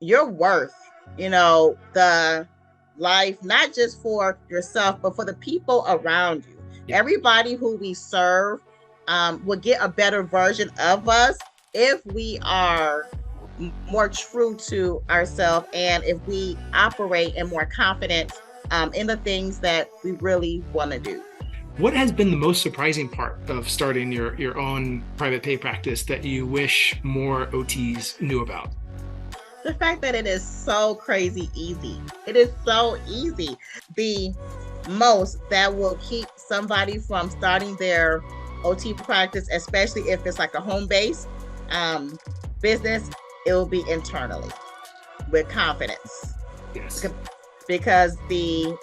you're worth, the life, not just for yourself, but for the people around you. Yeah. Everybody who we serve will get a better version of us if we are more true to ourselves and if we operate in more confidence in the things that we really want to do. What has been the most surprising part of starting your own private pay practice that you wish more OTs knew about? The fact that it is so crazy easy. It is so easy. The most that will keep somebody from starting their OT practice, especially if it's like a home based um, business, it will be internally with confidence Yes. because the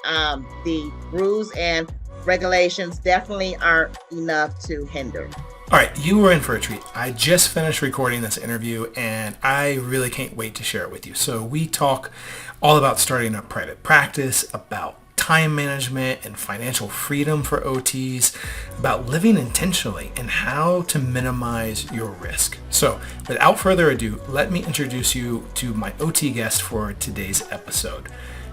rules and regulations definitely aren't enough to hinder. All right, you were in for a treat. I just finished recording this interview and I really can't wait to share it with you. So we talk all about starting a private practice, about time management and financial freedom for OTs, about living intentionally and how to minimize your risk. So without further ado, let me introduce you to my OT guest for today's episode.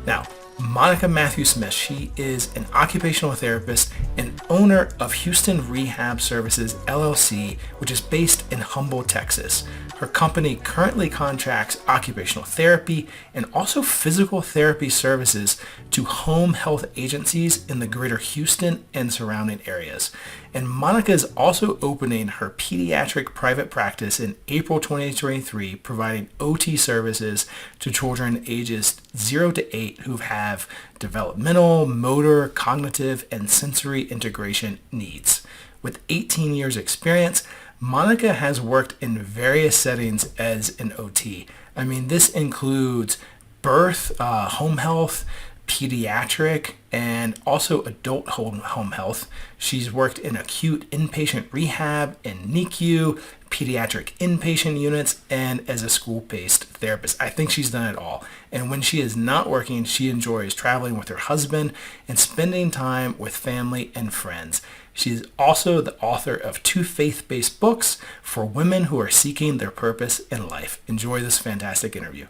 Now, Monica Matthews-Smith, she is an occupational therapist and owner of Houston Rehab Services, LLC, which is based in Humble, Texas. Her company currently contracts occupational therapy and also physical therapy services to home health agencies in the greater Houston and surrounding areas. And Monica is also opening her pediatric private practice in April 2023, providing OT services to children ages 0 to 8 who have developmental, motor, cognitive, and sensory integration needs. With 18 years experience, Monica has worked in various settings as an OT. I mean, this includes birth, home health, pediatric, and also adult home health. She's worked in acute inpatient rehab and NICU, pediatric inpatient units, and as a school-based therapist. I think she's done it all. And when she is not working, she enjoys traveling with her husband and spending time with family and friends. She's also the author of 2 faith-based books for women who are seeking their purpose in life. Enjoy this fantastic interview.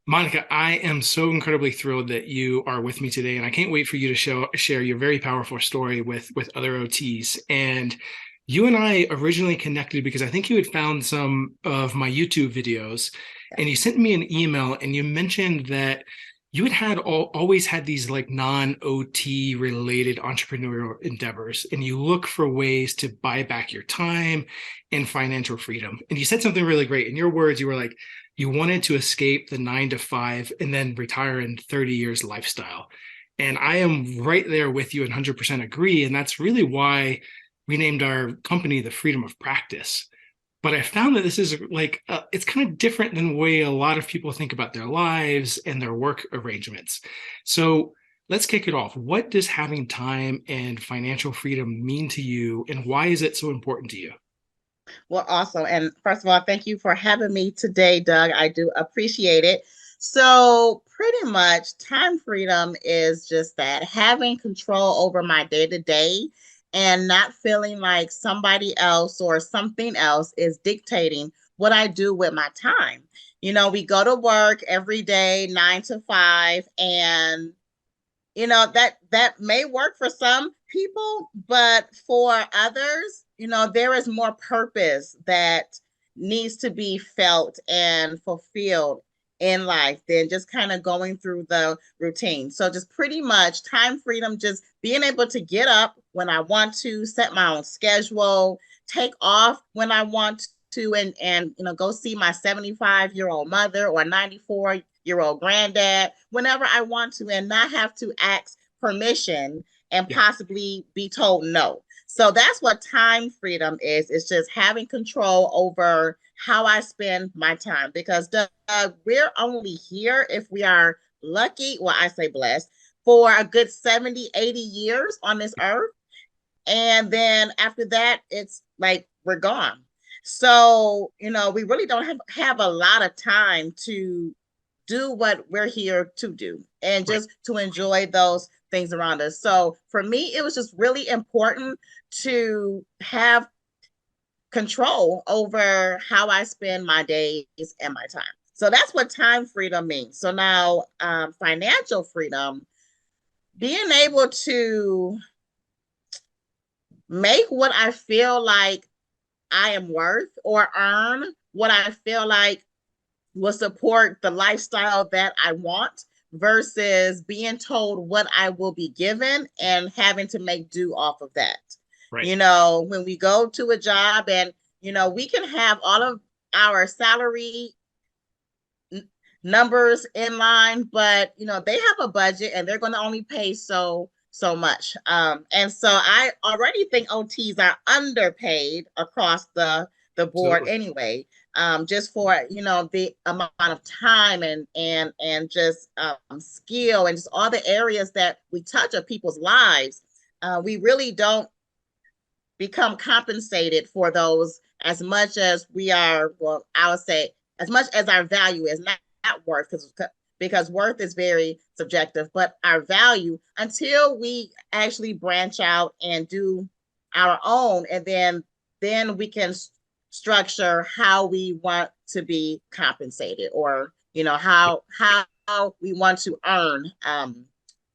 Monica, I am so incredibly thrilled that you are with me today, and I can't wait for you to share your very powerful story with other OTs. And you and I originally connected because I think you had found some of my YouTube videos, and you sent me an email, and you mentioned that you had always had these like non-OT related entrepreneurial endeavors, and you look for ways to buy back your time and financial freedom. And you said something really great. In your words, you were like, you wanted to escape the 9 to 5 and then retire in 30 years lifestyle. And I am right there with you and 100% agree. And that's really why we named our company the Freedom of Practice. But I found that this is like, it's kind of different than the way a lot of people think about their lives and their work arrangements. So let's kick it off. What does having time and financial freedom mean to you, and why is it so important to you? Well, awesome. And first of all, thank you for having me today, Doug. I do appreciate it. So, pretty much, time freedom is just that having control over my day to day and not feeling like somebody else or something else is dictating what I do with my time. We go to work every day, 9 to 5, and that may work for some people, but for others, there is more purpose that needs to be felt and fulfilled in life than just kind of going through the routine. So just pretty much time freedom, just being able to get up when I want to, set my own schedule, take off when I want to, and go see my 75-year-old mother or 94-year-old granddad whenever I want to, and not have to ask permission and Yeah. possibly be told no. So that's what time freedom is. It's just having control over how I spend my time, because we're only here, if we are lucky, well, I say blessed, for a good 70, 80 years on this earth. And then after that, it's like we're gone. So, we really don't have a lot of time to do what we're here to do and Right. just to enjoy those things around us. So for me, it was just really important to have control over how I spend my days and my time. So that's what time freedom means. So now financial freedom, being able to make what I feel like I am worth or earn what I feel like will support the lifestyle that I want versus being told what I will be given and having to make do off of that. Right. You know, when we go to a job and, you know, we can have all of our salary numbers in line, but you know they have a budget and they're going to only pay so much. And so I already think OTs are underpaid across the board Absolutely. anyway. Just for you know the amount of time and just skill and just all the areas that we touch of people's lives, we really don't become compensated for those as much as we are. Well, I would say as much as our value is not worth because worth is very subjective, but our value until we actually branch out and do our own, and then we can structure how we want to be compensated, or you know how we want to earn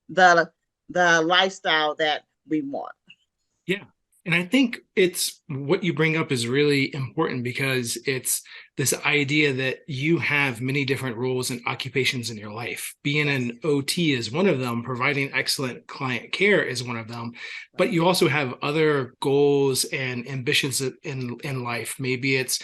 the the lifestyle that we want. Yeah. And I think it's what you bring up is really important because it's this idea that you have many different roles and occupations in your life. Being Yes. an OT is one of them, providing excellent client care is one of them, but Right. you also have other goals and ambitions in life. Maybe it's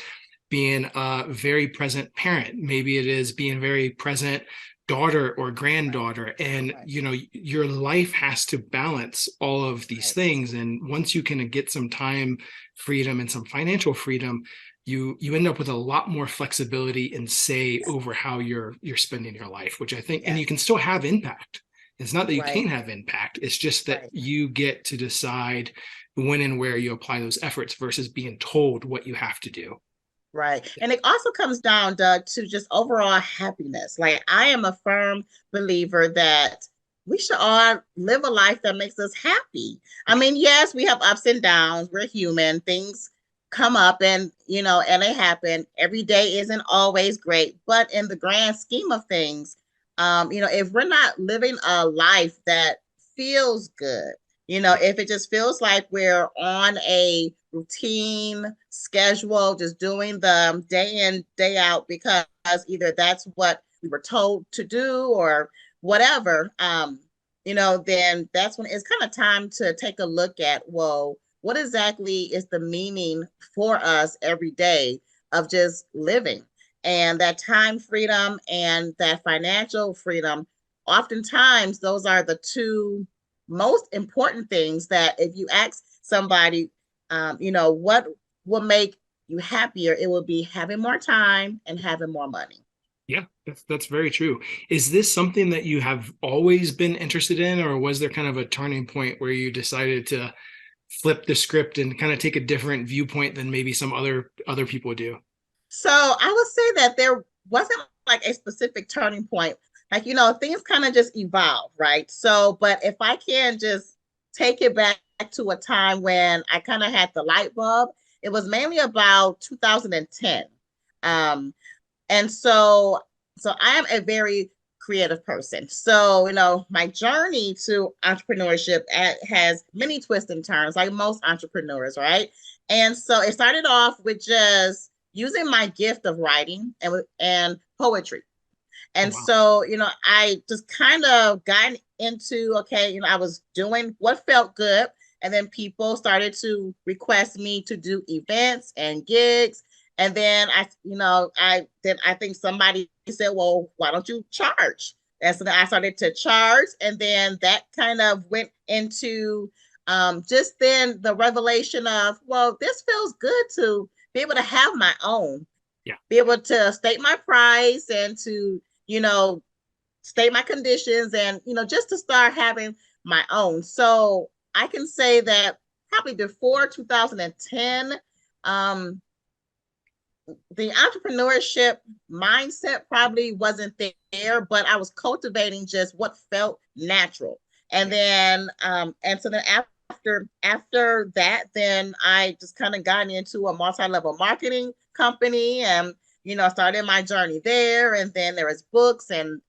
being a very present parent. Maybe it is being very present daughter or granddaughter, and Right. you know your life has to balance all of these Right. things, and once you can get some time freedom and some financial freedom, you end up with a lot more flexibility and say over how you're spending your life, which I think, and you can Yes. still have impact. It's not that you Right. can't have impact, it's just that Right. you get to decide when and where you apply those efforts versus being told what you have to do. Right. And it also comes down, Doug, to just overall happiness. Like, I am a firm believer that we should all live a life that makes us happy. I mean, yes, we have ups and downs. We're human. Things come up and, you know, and they happen. Every day isn't always great. But in the grand scheme of things, you know, if we're not living a life that feels good, you know, if it just feels like we're on a routine schedule, just doing the day in, day out because either that's what we were told to do or whatever, you know, then that's when it's kind of time to take a look at, well, what exactly is the meaning for us every day of just living? And that time freedom and that financial freedom, oftentimes those are the two most important things that if you ask somebody, you know, what will make you happier, it will be having more time and having more money. Yeah, that's very true. Is this something that you have always been interested in, or was there kind of a turning point where you decided to flip the script and kind of take a different viewpoint than maybe some other people do? So I would say that there wasn't like a specific turning point. Like, you know, things kind of just evolve, right? So, but if I can just take it back to a time when I kind of had the light bulb, it was mainly about 2010. Um, and so I am a very creative person. So, you know, my journey to entrepreneurship has many twists and turns, like most entrepreneurs, right? And so it started off with just using my gift of writing and poetry. Oh, And wow. so, you know, I just kind of got into, okay, you know, I was doing what felt good. And then people started to request me to do events and gigs. And then I think somebody said, well, why don't you charge? And so then I started to charge. And then that kind of went into just then the revelation of, well, this feels good to be able to have my own, Yeah. be able to state my price and to, you know, state my conditions and, you know, just to start having my own. So I can say that probably before 2010, um, the entrepreneurship mindset probably wasn't there, but I was cultivating just what felt natural. And Yeah. then, and so then after that, then I just kind of got into a multi-level marketing company, and started my journey there, and then there was books and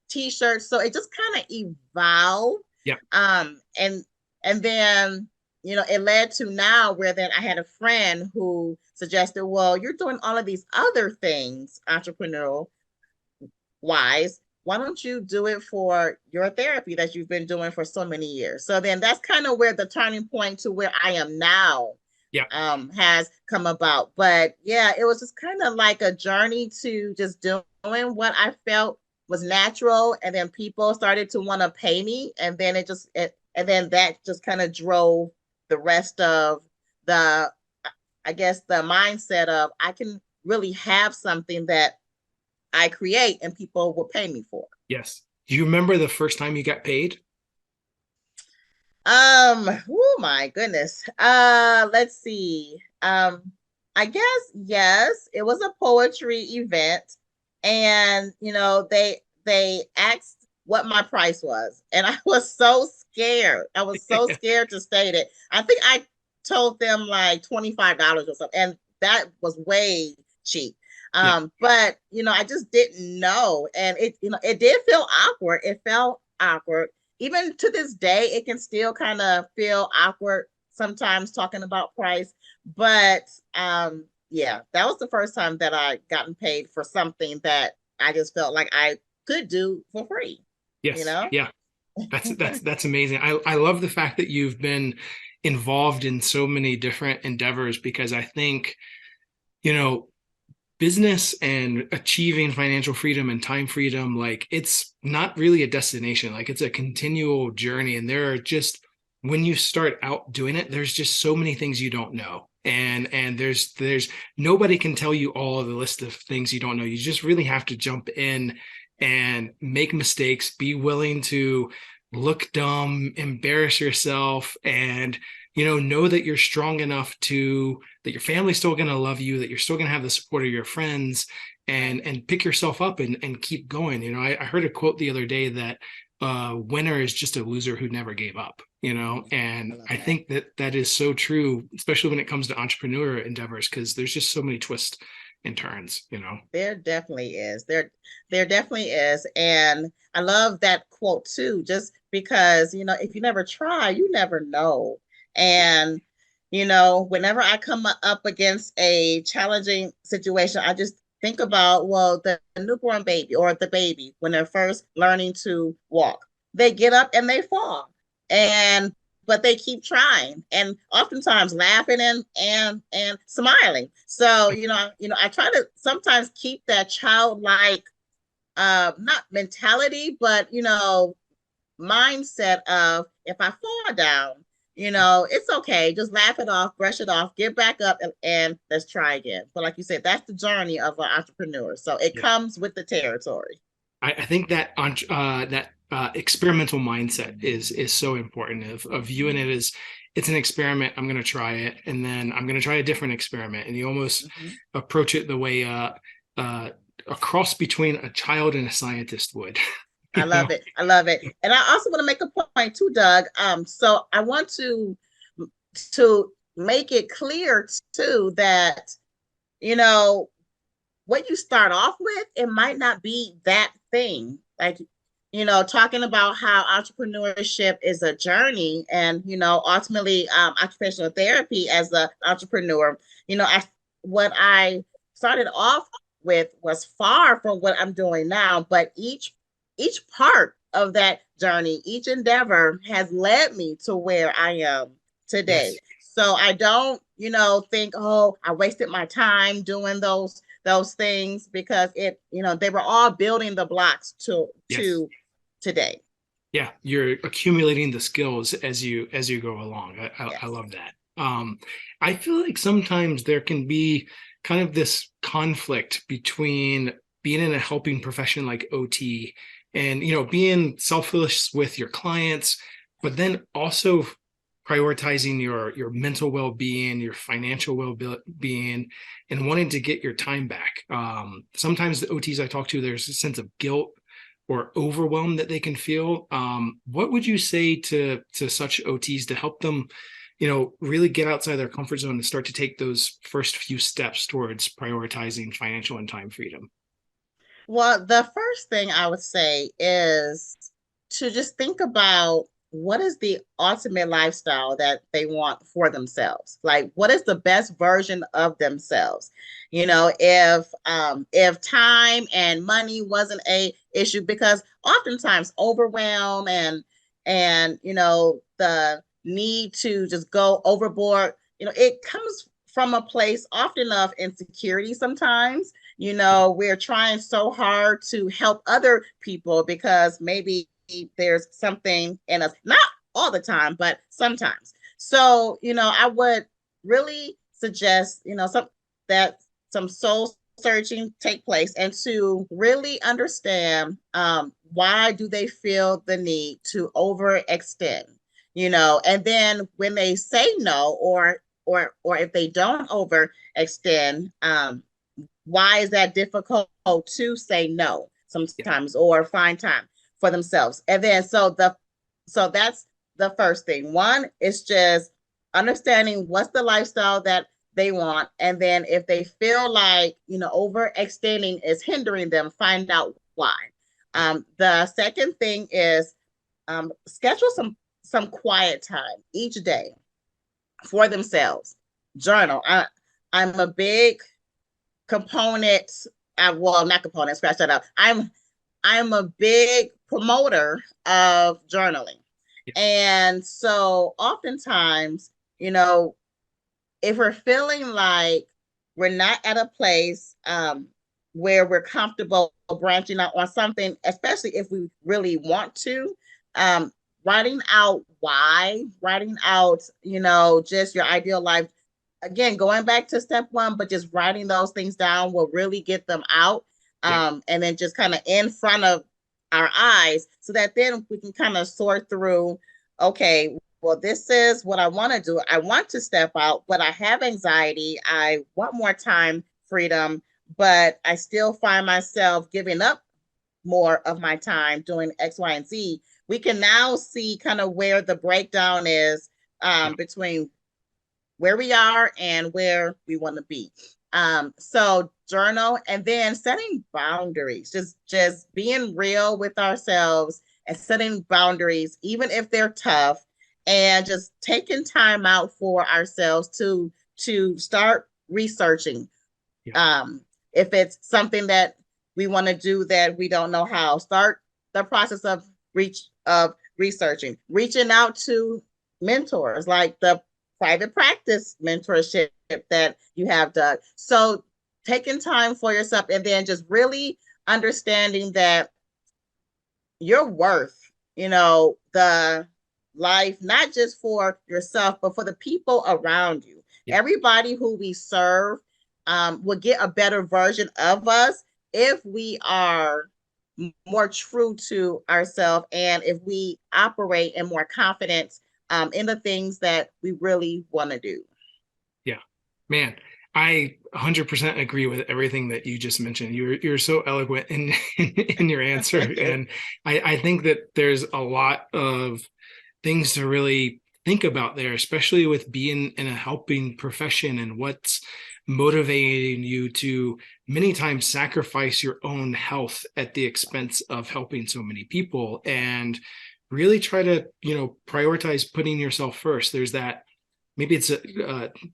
t-shirts. So it just kind of evolved. Yeah. And then it led to now where then I had a friend who suggested, well, you're doing all of these other things entrepreneurial wise. Why don't you do it for your therapy that you've been doing for so many years? So then that's kind of where the turning point to where I am now Yeah. Has come about. But yeah, it was just kind of like a journey to just doing what I felt was natural, and then people started to want to pay me, and then and then that just kind of drove the rest of the, I guess, the mindset of I can really have something that I create and people will pay me for. Yes. Do you remember the first time you got paid? Oh my goodness. Let's see. I guess yes, it was a poetry event, and they asked what my price was, and I was so scared. I was so scared to state it. I think I told them like $25 or something, and that was way cheap. Yeah. But I just didn't know, and it did feel awkward. It felt awkward. Even to this day, it can still kind of feel awkward sometimes talking about price. But yeah, that was the first time that I gotten paid for something that I just felt like I could do for free. Yes. Yeah. That's amazing. I love the fact that you've been involved in so many different endeavors, because I think, business and achieving financial freedom and time freedom, like, it's not really a destination. Like, it's a continual journey. And there are just, when you start out doing it, there's just so many things you don't know. And there's nobody can tell you all of the list of things you don't know. You just really have to jump in and make mistakes, be willing to look dumb, embarrass yourself, and know that you're strong enough that your family's still going to love you, that you're still going to have the support of your friends, and pick yourself up and keep going. I heard a quote the other day that winner is just a loser who never gave up, and I think that is so true, especially when it comes to entrepreneurial endeavors, because there's just so many twists and turns. There definitely is. There definitely is. And I love that quote too, just because, if you never try, you never know. And, whenever I come up against a challenging situation, I just think about, well, the newborn baby or the baby, when they're first learning to walk, they get up and they fall. But they keep trying, and oftentimes laughing and smiling. So, I try to sometimes keep that childlike, not mentality, but, mindset of, if I fall down, it's okay. Just laugh it off, brush it off, get back up, and let's try again. But like you said, that's the journey of an entrepreneur. So it comes with the territory. I think that experimental mindset is so important, of viewing it as, it's an experiment. I'm going to try it, and then I'm going to try a different experiment, and you almost approach it the way a cross between a child and a scientist would. I love it. I love it. And I also want to make a point too, Doug. So I want to make it clear too that, what you start off with, it might not be that thing. Like, talking about how entrepreneurship is a journey, and, ultimately occupational therapy as an entrepreneur, what I started off with was far from what I'm doing now, but each part of that journey, each endeavor has led me to where I am today. Yes. So I don't, think, oh, I wasted my time doing those things, because they were all building the blocks to today. Yeah, you're accumulating the skills as you go along. I love that. I feel like sometimes there can be kind of this conflict between being in a helping profession like OT and, being selfless with your clients, but then also prioritizing your mental well-being, your financial well-being, and wanting to get your time back. Sometimes the OTs I talk to, there's a sense of guilt or overwhelm that they can feel. What would you say to such OTs to help them, really get outside their comfort zone and start to take those first few steps towards prioritizing financial and time freedom? Well, the first thing I would say is to just think about what is the ultimate lifestyle that they want for themselves. Like, what is the best version of themselves? If time and money wasn't a issue, because oftentimes overwhelm and the need to just go overboard, it comes from a place often of insecurity sometimes. We're trying so hard to help other people because maybe there's something in us, not all the time, but sometimes. So, I would really suggest, some soul searching take place and to really understand why do they feel the need to overextend, and then when they say no or if they don't overextend, why is that difficult to say no sometimes or find time for themselves? And then so that's the first thing. One is just understanding what's the lifestyle that they want. And then if they feel like, overextending is hindering them, find out why. The second thing is schedule some quiet time each day for themselves. Journal. I'm a big component. Well, not component. Scratch that out. I'm a big promoter of journaling, Yeah. and so oftentimes, if we're feeling like we're not at a place where we're comfortable branching out on something, especially if we really want to, writing out why, writing out, just your ideal life. Again, going back to step one, but just writing those things down will really get them out. Yeah. And then just kind of in front of our eyes so that then we can kind of sort through, okay, well, this is what I want to do. I want to step out, but I have anxiety. I want more time freedom, but I still find myself giving up more of my time doing X, Y, and Z. We can now see kind of where the breakdown is between where we are and where we want to be. So journal and then setting boundaries, just being real with ourselves and setting boundaries, even if they're tough, and just taking time out for ourselves to start researching. Yeah. If it's something that we want to do that we don't know how, start the process of researching, reaching out to mentors like the private practice mentorship that you have, Doug. So taking time for yourself and then just really understanding that you're worth, the life, not just for yourself, but for the people around you. Yeah. Everybody who we serve will get a better version of us if we are more true to ourselves and if we operate in more confidence in the things that we really want to do. Yeah, man, I 100% agree with everything that you just mentioned. You're so eloquent in your answer, and I think that there's a lot of things to really think about there, especially with being in a helping profession and what's motivating you to many times sacrifice your own health at the expense of helping so many people, and really try to prioritize putting yourself first. There's that, maybe it's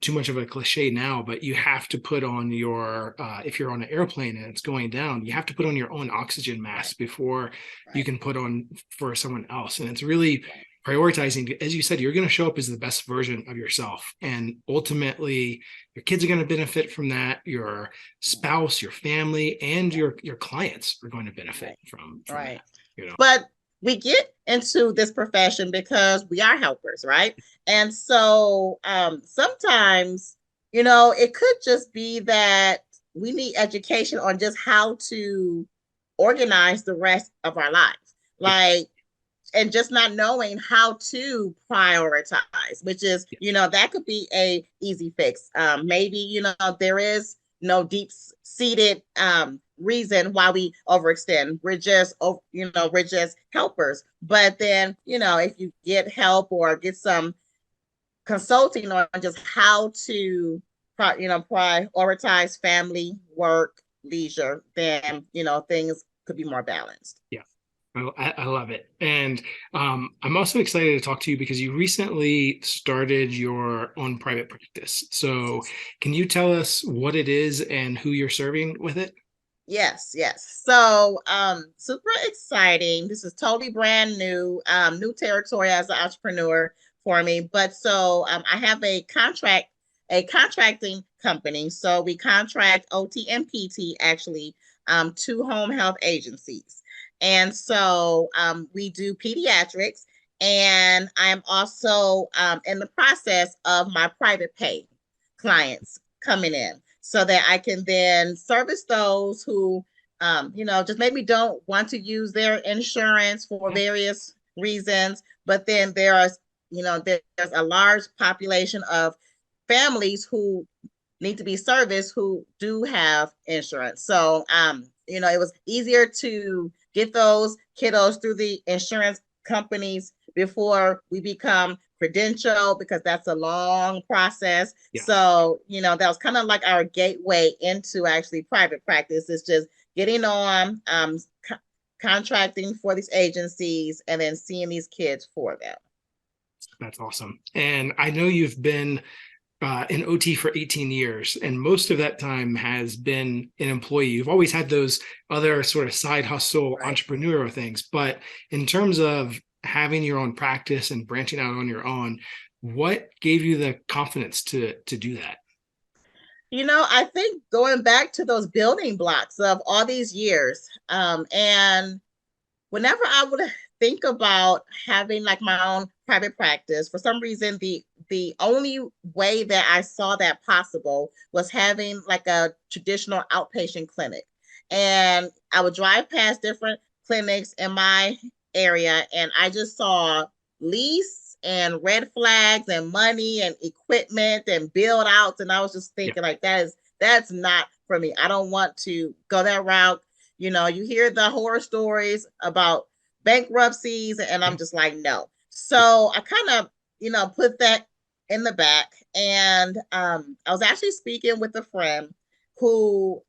too much of a cliche now, but you have to put on your if you're on an airplane and it's going down, you have to put on your own oxygen mask before you can put on for someone else. And it's really prioritizing. As you said, you're going to show up as the best version of yourself, and ultimately your kids are going to benefit from that, your spouse, your family, and your clients are going to benefit from Right. that. But we get into this profession because we are helpers, right? And so sometimes, it could just be that we need education on just how to organize the rest of our lives. Like, and just not knowing how to prioritize, which is, that could be a easy fix. Maybe, there is no deep seated reason why we overextend. We're just, we're just helpers. But then, if you get help or get some consulting on just how to prioritize family, work, leisure, then things could be more balanced. Yeah. I love it. And I'm also excited to talk to you because you recently started your own private practice. So can you tell us what it is and who you're serving with it? Yes, yes. So, super exciting. This is totally brand new, new territory as an entrepreneur for me. But so, I have a contracting company. So we contract OT and PT actually, to home health agencies. And so, we do pediatrics, and I'm also, in the process of my private pay clients coming in so that I can then service those who, just maybe don't want to use their insurance for various reasons. But then there's a large population of families who need to be serviced who do have insurance. So, it was easier to get those kiddos through the insurance companies before we become credential, because that's a long process. Yeah. So, that was kind of like our gateway into actually private practice. It's just getting on, contracting for these agencies and then seeing these kids for them. That's awesome. And I know you've been in OT for 18 years, and most of that time has been an employee. You've always had those other sort of side hustle, Right. entrepreneurial things. But in terms of having your own practice and branching out on your own, what gave you the confidence to do that? I think going back to those building blocks of all these years, and whenever I would think about having like my own private practice, for some reason the only way that I saw that possible was having like a traditional outpatient clinic. And I would drive past different clinics in my area, and I just saw lease and red flags and money and equipment and build outs. And I was just Yeah. thinking like that's not for me. I don't want to go that route. You hear the horror stories about bankruptcies, and I'm just like, no. So I kind of, put that in the back. And I was actually speaking with a friend who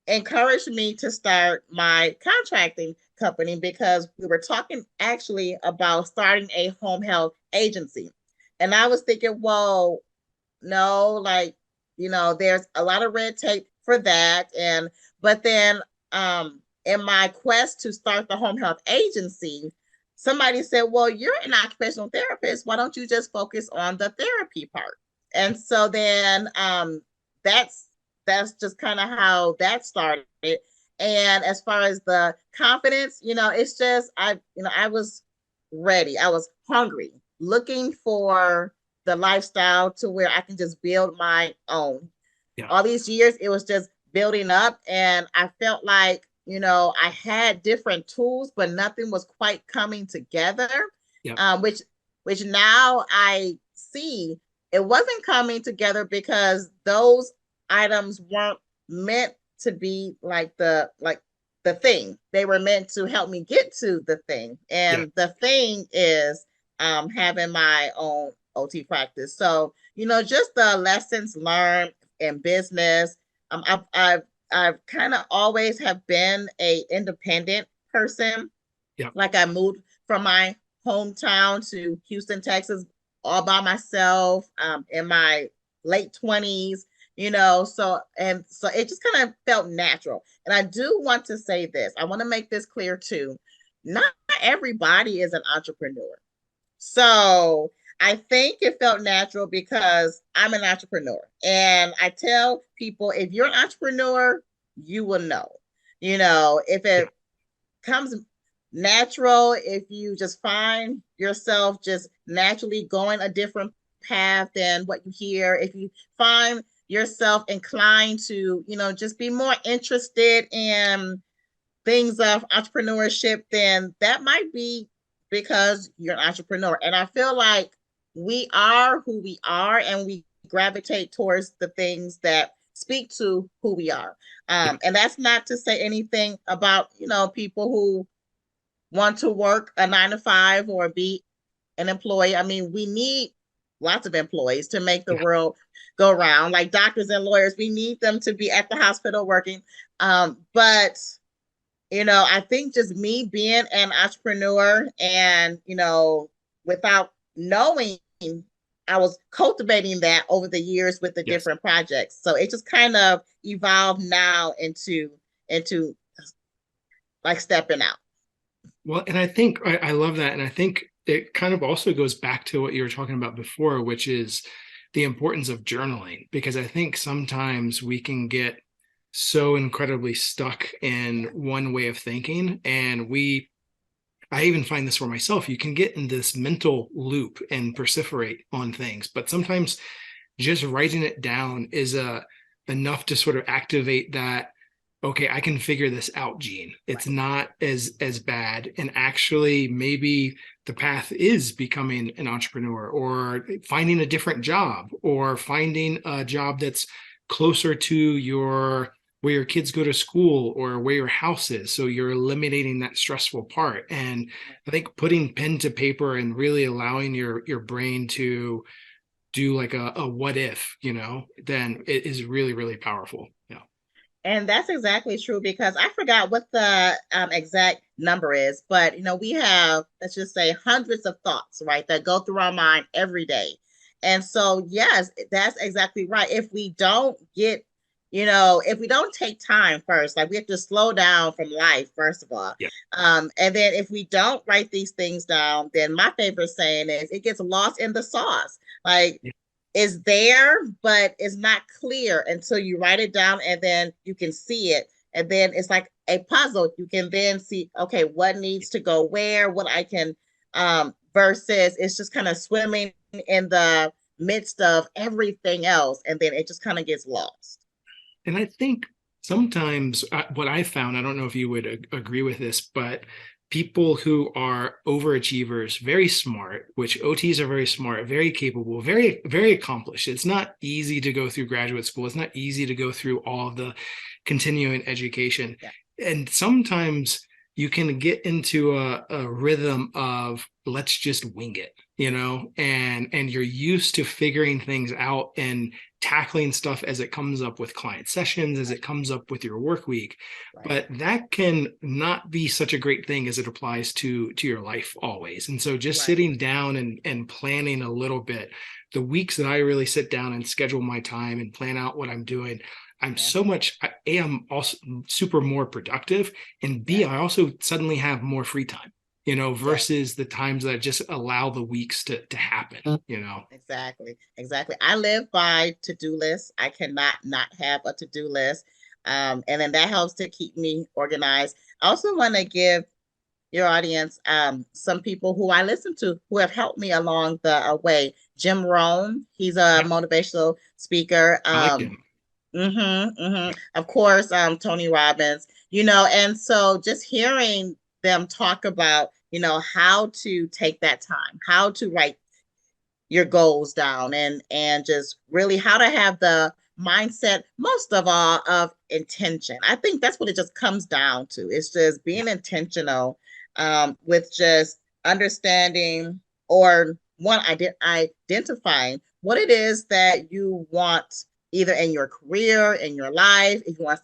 encouraged me to start my contracting company, because we were talking actually about starting a home health agency. And I was thinking, well, no, like, there's a lot of red tape for that. But then, in my quest to start the home health agency, somebody said, well, you're an occupational therapist. Why don't you just focus on the therapy part? And so then, that's just kind of how that started. And as far as the confidence, it's just, I was ready. I was hungry, looking for the lifestyle to where I can just build my own. Yeah. All these years, it was just building up, and I felt like, I had different tools, but nothing was quite coming together. Yeah. Which now I see it wasn't coming together because those items weren't meant to be like the thing. They were meant to help me get to the thing, and Yeah. the thing is having my own OT practice. So just the lessons learned in business. I've kind of always have been a independent person. Yeah. Like I moved from my hometown to Houston, Texas, all by myself, in my late 20s. So it just kind of felt natural. And I do want to say this. I want to make this clear too. Not everybody is an entrepreneur. So I think it felt natural because I'm an entrepreneur. And I tell people, if you're an entrepreneur, you will know. If it comes natural, if you just find yourself just naturally going a different path than what you hear, if you find yourself inclined to, just be more interested in things of entrepreneurship, then that might be because you're an entrepreneur. And I feel like we are who we are, and we gravitate towards the things that speak to who we are. And that's not to say anything about, people who want to work a 9 to 5 or be an employee. I mean, we need lots of employees to make the world go round. Like doctors and lawyers, we need them to be at the hospital working. But I think just me being an entrepreneur and, without knowing, I was cultivating that over the years with the Yes. different projects. So it just kind of evolved now into like stepping out. Well, and I think I love that. And I think it kind of also goes back to what you were talking about before, which is the importance of journaling, because I think sometimes we can get so incredibly stuck in one way of thinking. And I even find this for myself, you can get in this mental loop and perseverate on things, but sometimes just writing it down is enough to sort of activate that, okay, I can figure this out gene. It's not as bad, and actually maybe the path is becoming an entrepreneur or finding a different job or finding a job that's closer to where your kids go to school or where your house is, so you're eliminating that stressful part. And I think putting pen to paper and really allowing your brain to do like a what if, then it is really, really powerful. Yeah. And that's exactly true, because I forgot what the exact number is, but we have, let's just say, hundreds of thoughts, right, that go through our mind every day. And so, yes, that's exactly right. If we don't if we don't take time first, like we have to slow down from life, first of all. Yeah. And then if we don't write these things down, then my favorite saying is it gets lost in the sauce. Like, Yeah. is there, but it's not clear until you write it down, and then you can see it. And then it's like a puzzle. You can then see, okay, what needs to go where, what I can, versus it's just kind of swimming in the midst of everything else. And then it just kind of gets lost. And I think sometimes what I found, I don't know if you would agree with this, but people who are overachievers, very smart, which OTs are very smart, very capable, very, very accomplished. It's not easy to go through graduate school. It's not easy to go through all of the continuing education. Yeah. And sometimes you can get into a rhythm of let's just wing it, and you're used to figuring things out and tackling stuff as it comes up with client sessions, as it comes up with your work week. Right. But that can not be such a great thing as it applies to your life always. And so just sitting down and planning a little bit, the weeks that I really sit down and schedule my time and plan out what I'm doing, I'm A, I'm also super more productive, and B, I also suddenly have more free time, versus the times that I just allow the weeks to happen, Exactly. I live by to-do lists. I cannot not have a to-do list. And then that helps to keep me organized. I also want to give your audience some people who I listen to who have helped me along the way. Jim Rohn, he's a motivational speaker. I like him. Of course, Tony Robbins, and so just hearing them talk about, how to take that time, how to write your goals down, and just really how to have the mindset, most of all, of intention. I think that's what it just comes down to. It's just being intentional, with just understanding, or one, identifying what it is that you want, either in your career, in your life, if you want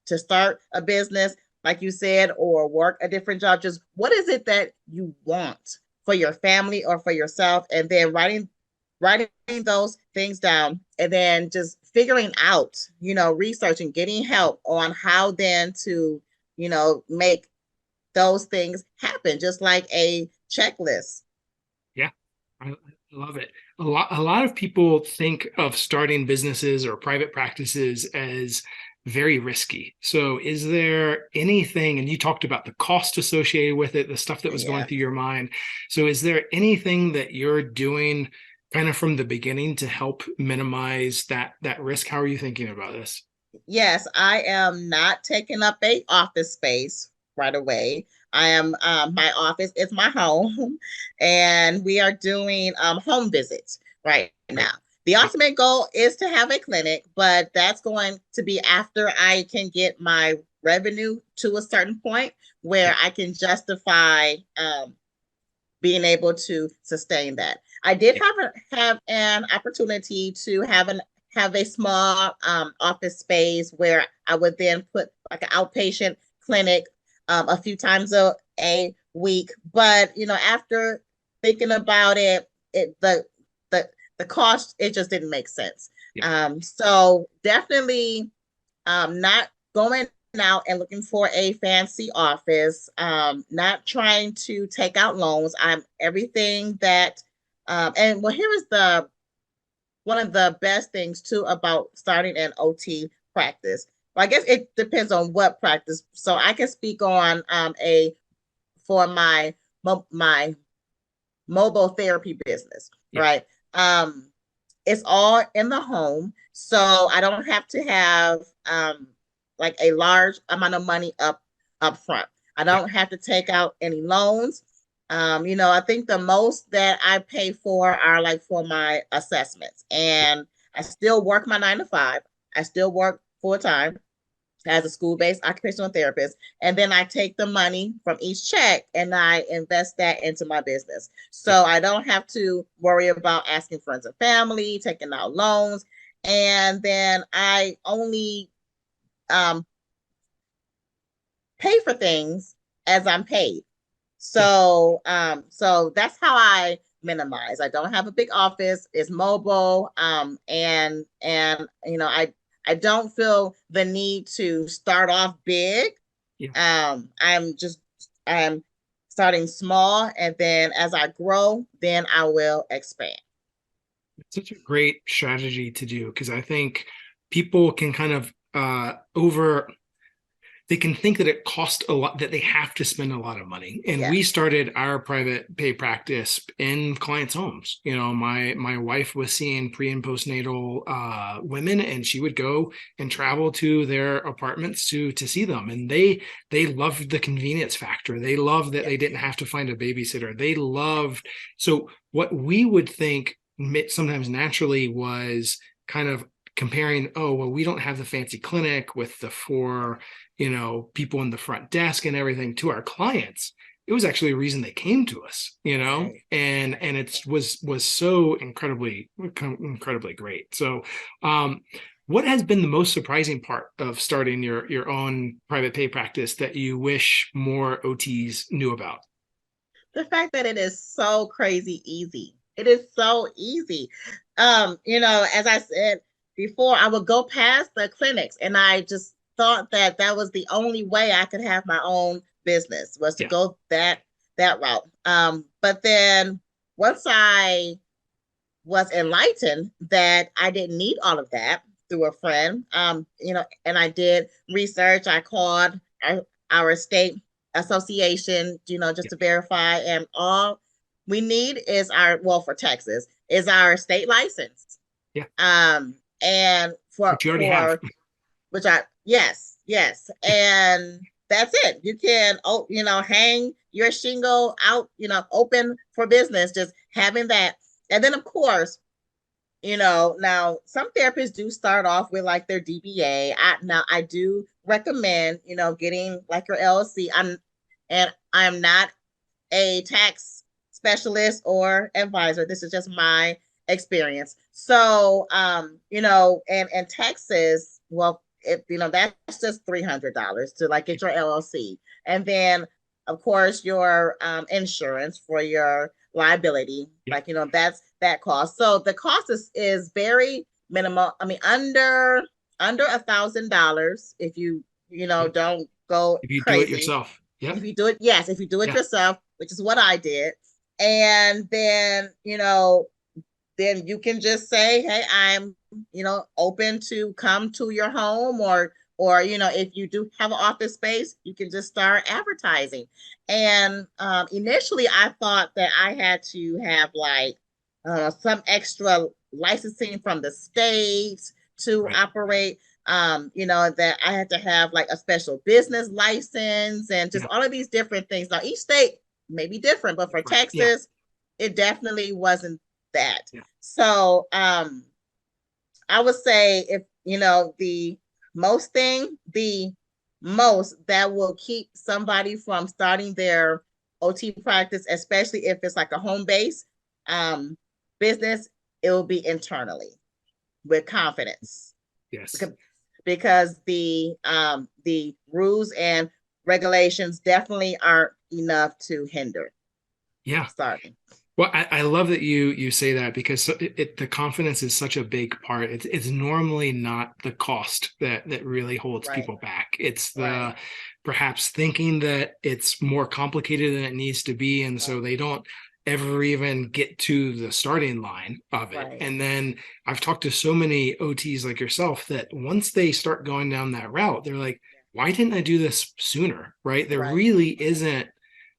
to start a business, like you said, or work a different job. Just what is it that you want for your family or for yourself? And then writing those things down, and then just figuring out, researching, getting help on how then to, make those things happen, just like a checklist. Yeah, I love it. A lot of people think of starting businesses or private practices as very risky. So is there anything, and you talked about the cost associated with it, the stuff that was going through your mind. So is there anything that you're doing kind of from the beginning to help minimize that risk? How are you thinking about this? Yes, I am not taking up a office space right away. I am my office is my home, and we are doing home visits right now. The ultimate goal is to have a clinic, but that's going to be after I can get my revenue to a certain point where I can justify being able to sustain that. I did have an opportunity to have a small office space where I would then put like an outpatient clinic a few times a week. But after thinking about it, the the cost, it just didn't make sense. So definitely not going out and looking for a fancy office, not trying to take out loans. I'm everything that, and well, here is the one of the best things too about starting an OT practice. Well, I guess it depends on what practice. So I can speak on a for my mobile therapy business, right? It's all in the home, so I don't have to have like a large amount of money up front. I don't have to take out any loans. I think the most that I pay for are like for my assessments, and I still work my 9 to 5. I still work full time as a school-based occupational therapist. And then I take the money from each check and I invest that into my business. So I don't have to worry about asking friends and family, taking out loans. And then I only pay for things as I'm paid. So so that's how I minimize. I don't have a big office. It's mobile. And I don't feel the need to start off big. I'm starting small, and then as I grow, then I will expand. It's such a great strategy to do, because I think people can kind of over they can think that it costs a lot, that they have to spend a lot of money. And we started our private pay practice in clients' homes. My wife was seeing pre and postnatal women, and she would go and travel to their apartments to see them. And they loved the convenience factor. They loved that they didn't have to find a babysitter. They loved, so what we would think sometimes naturally was kind of comparing, oh, well, we don't have the fancy clinic with the 4 people in the front desk and everything, to our clients. It was actually a reason they came to us, and it was so incredibly great. So what has been the most surprising part of starting your own private pay practice that you wish more OTs knew about? The fact that it is so crazy easy. It is so easy. As I said before, I would go past the clinics and I just thought that that was the only way I could have my own business, was to go that route. But then once I was enlightened that I didn't need all of that through a friend, and I did research. I called our state association, just to verify, and all we need is for Texas is our state license. And which you already have. Which yes. And that's it. You can, hang your shingle out, open for business, just having that. And then of course, now some therapists do start off with like their DBA. I do recommend, getting like your LLC. I'm not a tax specialist or advisor. This is just my experience. So, and Texas, well, that's just $300 to like get your LLC. And then of course your insurance for your liability, that's that cost. So the cost is very minimal. I mean, under $1,000 if you don't go if you crazy. Do it yourself. If you do it, yes, if you do it yourself, which is what I did. And then then you can just say, hey, I'm open to come to your home, or if you do have an office space, you can just start advertising. And initially I thought that I had to have like some extra licensing from the states to operate, that I had to have like a special business license and just all of these different things. Now each state may be different, but for Texas, it definitely wasn't that. So I would say, if the most that will keep somebody from starting their OT practice, especially if it's like a home base, business, it will be internally with confidence. Yes. Because the rules and regulations definitely aren't enough to hinder Yeah. starting. Well, I love that you say that, because the confidence is such a big part. It's normally not the cost that really holds Right. people back. It's the Right. perhaps thinking that it's more complicated than it needs to be, and so they don't ever even get to the starting line of it. Right. And then I've talked to so many OTs like yourself that once they start going down that route, they're like, why didn't I do this sooner? Right? There Right. really isn't.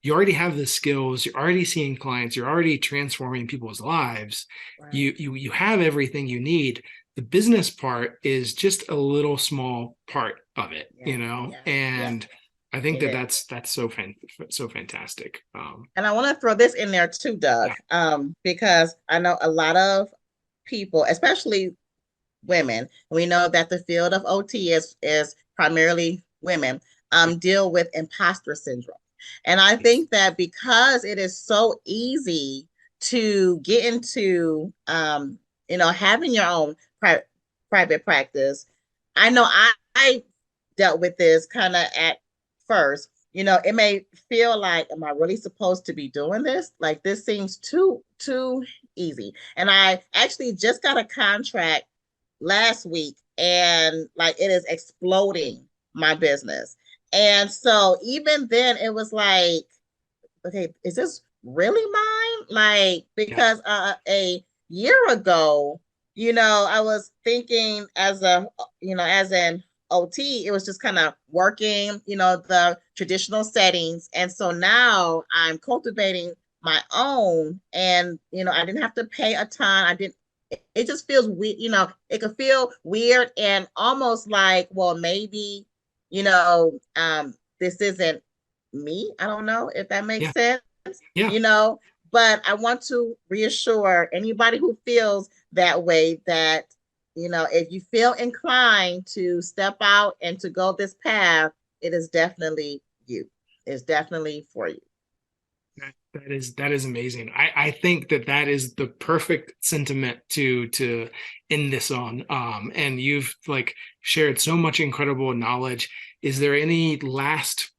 You already have the skills, you're already seeing clients, you're already transforming people's lives. Right. You have everything you need. The business part is just a little small part of it, Yeah. Yeah. and I think It that's so fantastic. And I want to throw this in there too, Doug, because I know a lot of people, especially women, we know that the field of OT is primarily women, deal with imposter syndrome. And I think that because it is so easy to get into, having your own private practice, I know I dealt with this kind of at first. It may feel like, am I really supposed to be doing this? Like, this seems too easy. And I actually just got a contract last week, and like, it is exploding my business. And so even then it was like, okay, is this really mine? Like, because a year ago, I was thinking as as an OT, it was just kind of working, the traditional settings. And so now I'm cultivating my own, and I didn't have to pay a ton. I didn't It just feels weird, it could feel weird and almost like, well, maybe, this isn't me. I don't know if that makes Yeah. sense, Yeah. but I want to reassure anybody who feels that way that, if you feel inclined to step out and to go this path, it is definitely you. It's definitely for you. That is amazing. I think that is the perfect sentiment to end this on. And you've like shared so much incredible knowledge. Is there any last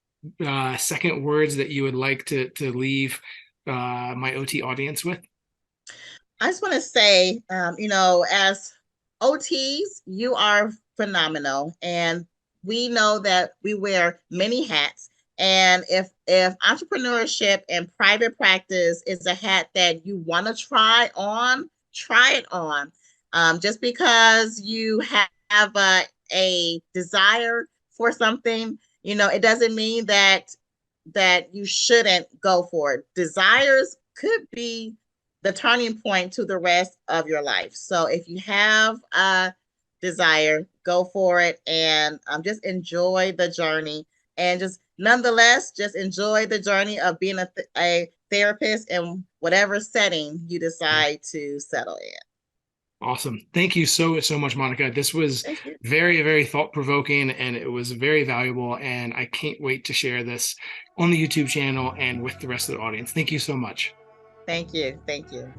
second words that you would like to leave my OT audience with? I just want to say, as OTs, you are phenomenal, and we know that we wear many hats. And if entrepreneurship and private practice is a hat that you want to try it on. Just because you have a desire for something, it doesn't mean that you shouldn't go for it. Desires could be the turning point to the rest of your life. So if you have a desire, go for it, and just enjoy the journey. And just nonetheless, just enjoy the journey of being a therapist in whatever setting you decide to settle in. Awesome. Thank you so much, Monica. This was very, very thought-provoking, and it was very valuable. And I can't wait to share this on the YouTube channel and with the rest of the audience. Thank you so much. Thank you. Thank you.